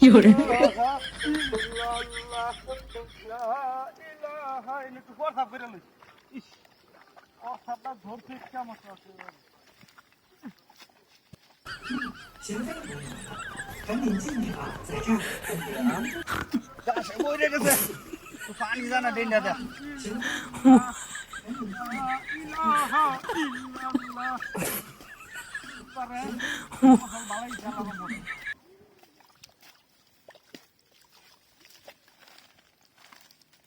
有人，行飞朋友们，赶紧进去吧，在这儿等别人。我这个是发你在那真的的。行飞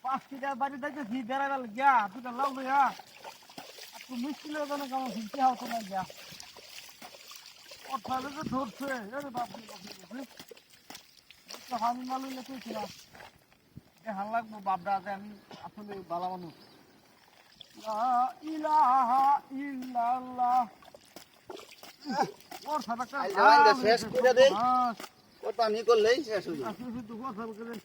，পাঁচটিটার বাড়ি দেখেছি বেড়াবেল গিয়া দুটা লাউ লইয়া একটু মিষ্টি লইয়া যেন কেমন হিংসে হতো না গিয়া অর্থাৎ ধরছে আরে বাপরে বাপরে হানি মালু লেখেছিলাম দেখান লাগবো বাপরা যে আমি আসলে বালা মানুষ লা ইলাহা ইল্লাল্লাহ ওর সাদাকা শেষ করে দেই ওটা নি করলেই শেষ হয়ে যাবে আসলে তো কথা বলে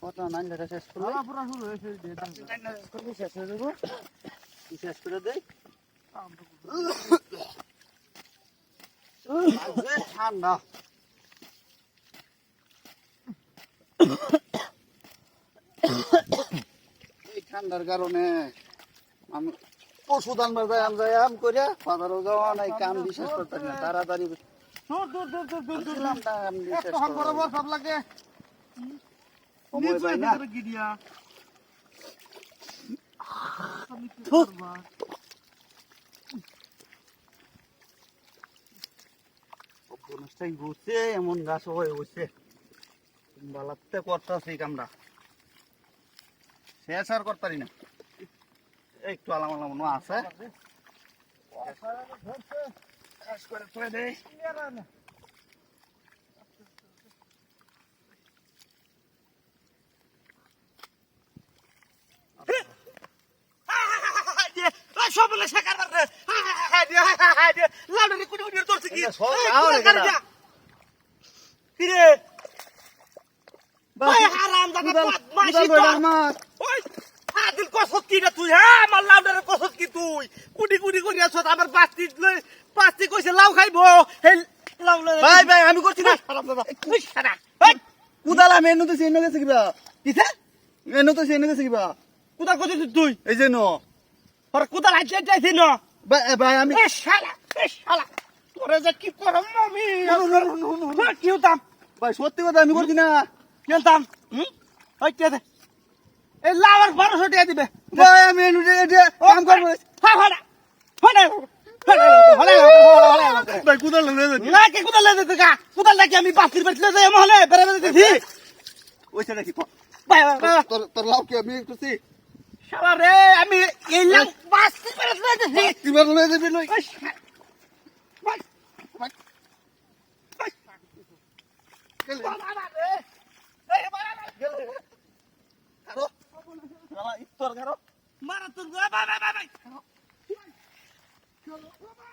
কত নাইনটা শেষ করলে পুরো শুরু হয়েছে নাইনটা শেষ করলে শেষ হয়ে যাবে শেষ করে দেই ঠান্ডা এই ঠান্ডার কারণে আমি ওষুধ আনবার যাই আম করে বাজারও যাওয়া নাই কাম বিশেষ করতে না তাড়াতাড়ি সব লাগে এমন গাছ হয়ে বসে বালাতে করতেছি কামরা শেষ আর করতারি না একটু আলাম আলাম আছে শেষ করে তুই দেই সবলে শেখার পারে লাউডারি কুটি কুটি তোরছে কি কিরে ভাই হারাম দাদা মাসি তো আমার ওই আদিল কসত কি রে তুই হ্যাঁ আমার লাউডারে কসত কি তুই কুটি কুটি করি আছ আমার পাঁচটি কইছে লাউ খাইবো এই লাউ ভাই ভাই আমি করছি না হারাম দাদা সারা কুদালা মেনু তো সেন গেছে কিবা কিছে মেনু তো সেন গেছে কিবা কুদা কইছিস তুই এই যে নো আর কুদা লাইতে যাইছিস না ভাই আমি এ শালা তোরে যে কি করম আমি কি হতাম ভাই সত্যি কথা আমি করছি না কেনতাম ওই কে দে এই লাভার 1200 টাকা দিবে ভাই আমি কাম করব হ্যাঁ হড়া ভাই কুদাল লাগে না কি কুদাল লাগে তুই কুদাল লাগে আমি 5 টাকা বেচলে যাই মহলে বেরে বেরে দিছি ওইটা নাকি ভাই তোর লাভ কি আমি করছি শালা রে আমি এই লাভ 5 টাকা বেচলে দিছি কিবার লয়ে দিবি লই ভাই ভাই গেল বাবা রে এই বাবা গেল কারো শালা ইতর কারো মারা তোর ভাই ভাই ভাই চলো বাবা